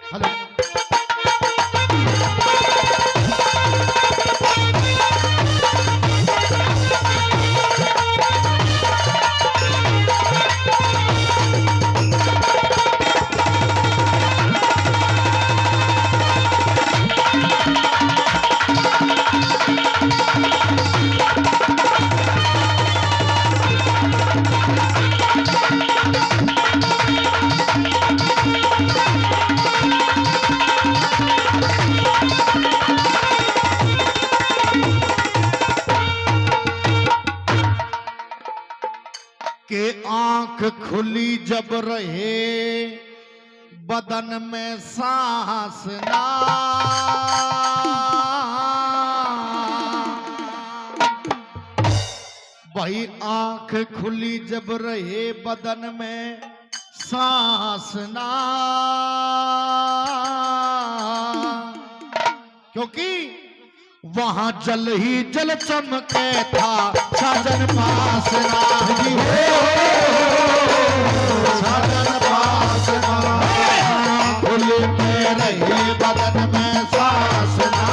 Hello. के आंख खुली जब रहे बदन में सांस ना, वही आंख खुली जब रहे बदन में सांस ना, क्योंकि वहां जल ही जल चमके था साजन पास ना जी हो, साजन पास ना, खुल में रहे बदन में सांस ना,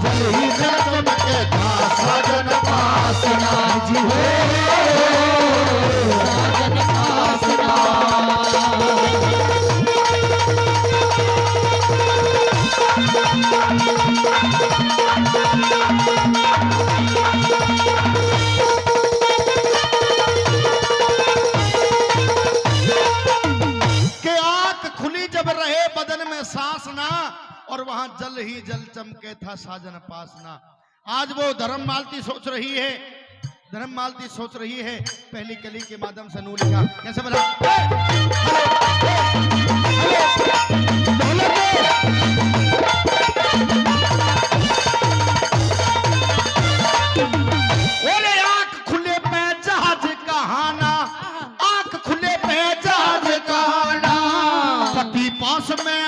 जल ही जल चमके था साजन पास ना जी हो, साजन पास ना। सांस ना और वहां जल ही जल चमके था साजन पास ना। आज वो धर्म मालती सोच रही है, धर्म मालती सोच रही है पहली कली के माध्यम से नूरी का कैसे बना। बोले आंख खुले पे जहाज कहाना, आंख खुले पे जहाज कहाना, पति पास में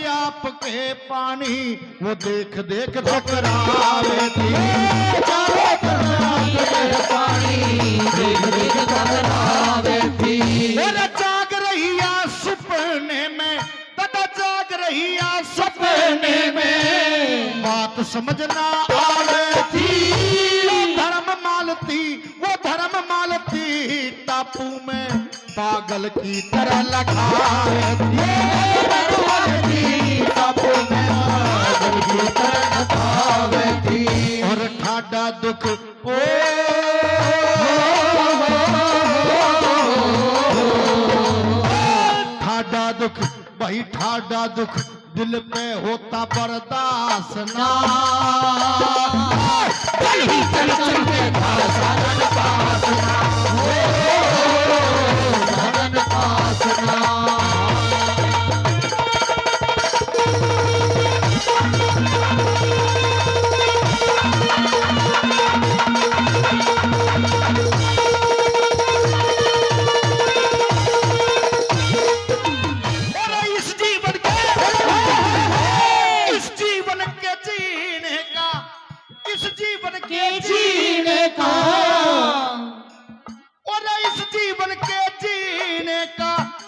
आपके पानी वो देख देख टकरावे थी, चारों तरफ आपके पानी देख देख टकरावे थी। मेरा जाग रही आ सपने में, दादा जाग रही आ सपने में, बात समझना आवे थी। धर्म मालती वो धर्म मालती टापू में पागल की तरह लखाए थी, और ठाडा दुख ओ ठाडा दुख भाई ठाडा दुख दिल पे होता बर्दाश्त ना, चल ही चल चलते साजन पास ना, साजन पास ना।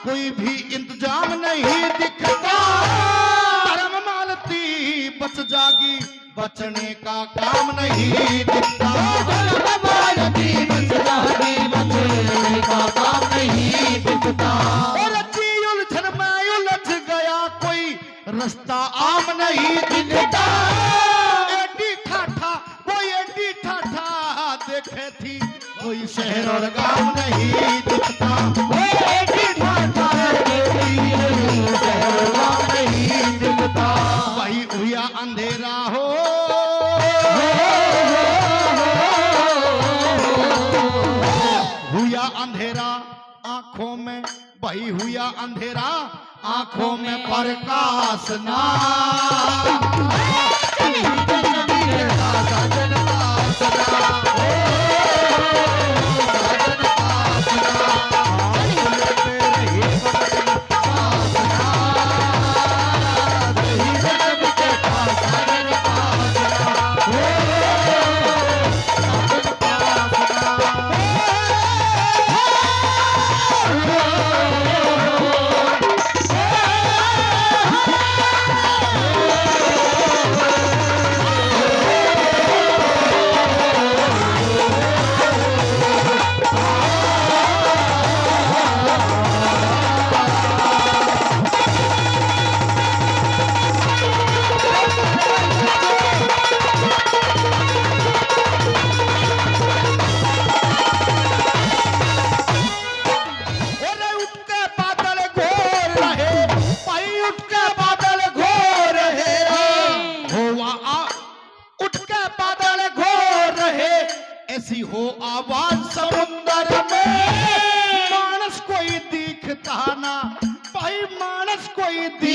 कोई भी इंतजाम नहीं दिखता, धर्म मालती बच जागी बचने का काम नहीं दिखता, धर्म मालती बच जागी बचने का काम नहीं दिखता। और जी उलझन में उलझ गया कोई रास्ता आम नहीं दिखता, एडी ठाठा कोई एडी ठाठा देखे थी कोई शहर और गांव नहीं दिखता, वही हुआ अंधेरा हो, हुआ अंधेरा आंखों में, वही हुआ अंधेरा आंखों में प्रकाश ना,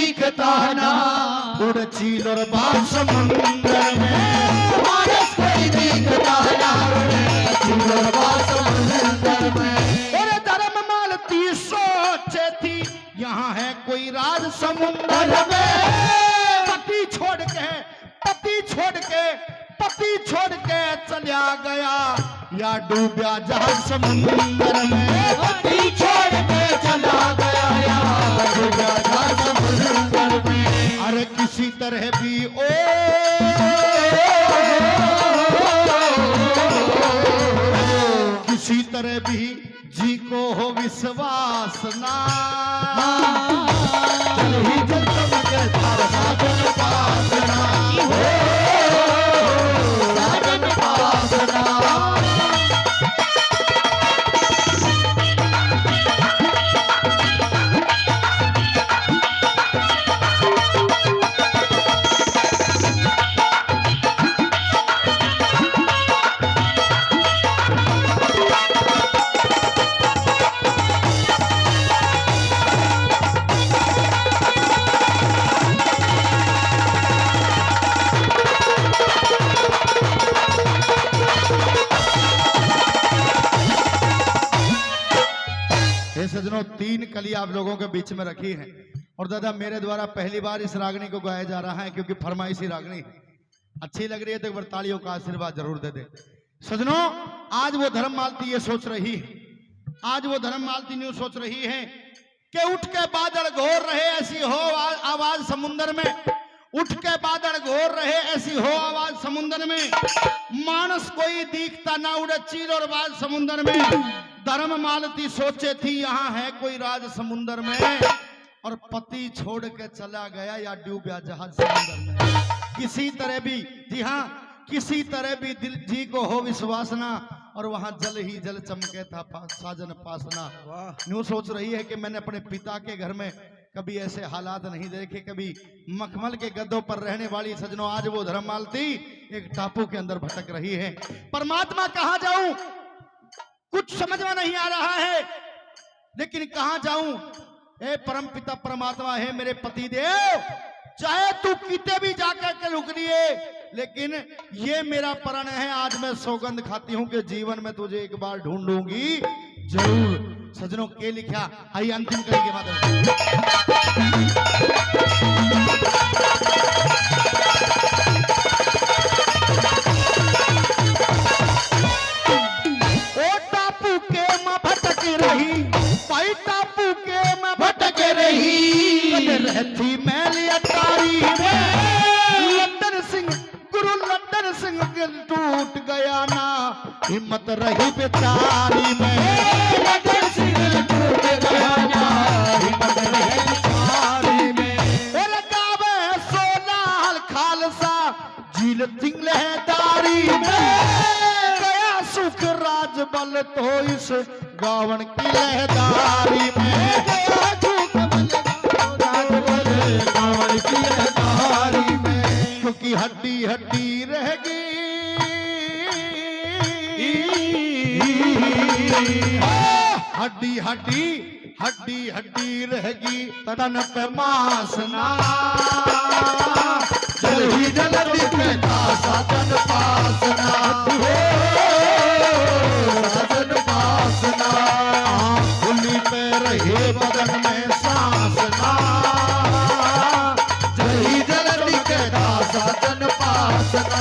दिखता ना, उड़ चील और बाल समुंदर में, मानस कोई दिखता ना, उड़ चील और बाल समुंदर में। और धर्म मालती सोचे थी यहाँ है कोई राज समुंदर में, पति छोड़ के चला गया या डूबा जहाज समुंदर में, पति छोड़ के चला गया या डूबा जहाज समुंदर में। अरे किसी तरह भी किसी तरह भी जी को हो विश्वास ना, जल ही जल चमके तारा साजन पासना, साजन पासना। सजनों, 3 कली आप लोगों के बीच में रखी है और दादा मेरे द्वारा पहली बार इस रागनी को गाया जा रहा है क्योंकि फरमाइशी रागनी है। अच्छी लग रही है तो एक बार तालियों का आशीर्वाद जरूर दे दे। सजनों, आज वो धर्म मालती ये सोच रही है, आज वो धर्म मालती न्यू सोच रही है कि उठ के बादल घोर रहे ऐसी हो आवाज समुंदर में, उठ के बादल घोर रहे ऐसी हो आवाज समुंदर में, मानस कोई दिखता ना, उड़े चील और बाज समुंदर में। धर्म मालती सोचे थी यहाँ है कोई राज समुंदर में, और पति छोड़ के चला गया या डूबा जहाज समुंदर में। किसी तरह भी, जी हाँ, किसी तरह भी दिल जी को हो विश्वास ना, और वहां जल ही जल चमके था साजन पासना। न्यू सोच रही है कि मैंने अपने पिता के घर में कभी ऐसे हालात नहीं देखे, कभी मखमल के गद्दों पर रहने वाली सजनों आज वो धर्म मालती एक टापू के अंदर भटक रही है। परमात्मा कहाँ जाऊं कुछ समझ में नहीं आ रहा है, लेकिन कहां जाऊं? ए परम पिता परमात्मा है मेरे पति देव, चाहे तू किते भी जाकर के रुक लिए, लेकिन ये मेरा प्रण है, आज मैं सौगंध खाती हूं कि जीवन में तुझे एक बार ढूंढूंगी जरूर। सजनों के लिखा आइए अंतिम कड़ी के माध्यम रहती मैली अटारी में, लड्डन सिंह गुरु लड्डन सिंह टूट गया ना, हिम्मत रही बेचारी में, लड्डन सिंह टूट गया ना, हिम्मत रही बेचारी में। और गावे सोनाल खालसा झील सिंह लहदारी में, गया सुख राज बल तो इस गावन की लहदारी में, गया सुख क्योंकि हड्डी हड्डी रहेगी, हड्डी हड्डी हड्डी हड्डी रहेगी, तन पे मासना, जल ही जल दिखता साजन पासना, साजन पासना, खुली पे रहे बदन में सांसना, साजन पासना,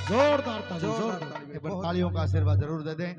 जोरदार तालियों का आशीर्वाद जरूर दे दें।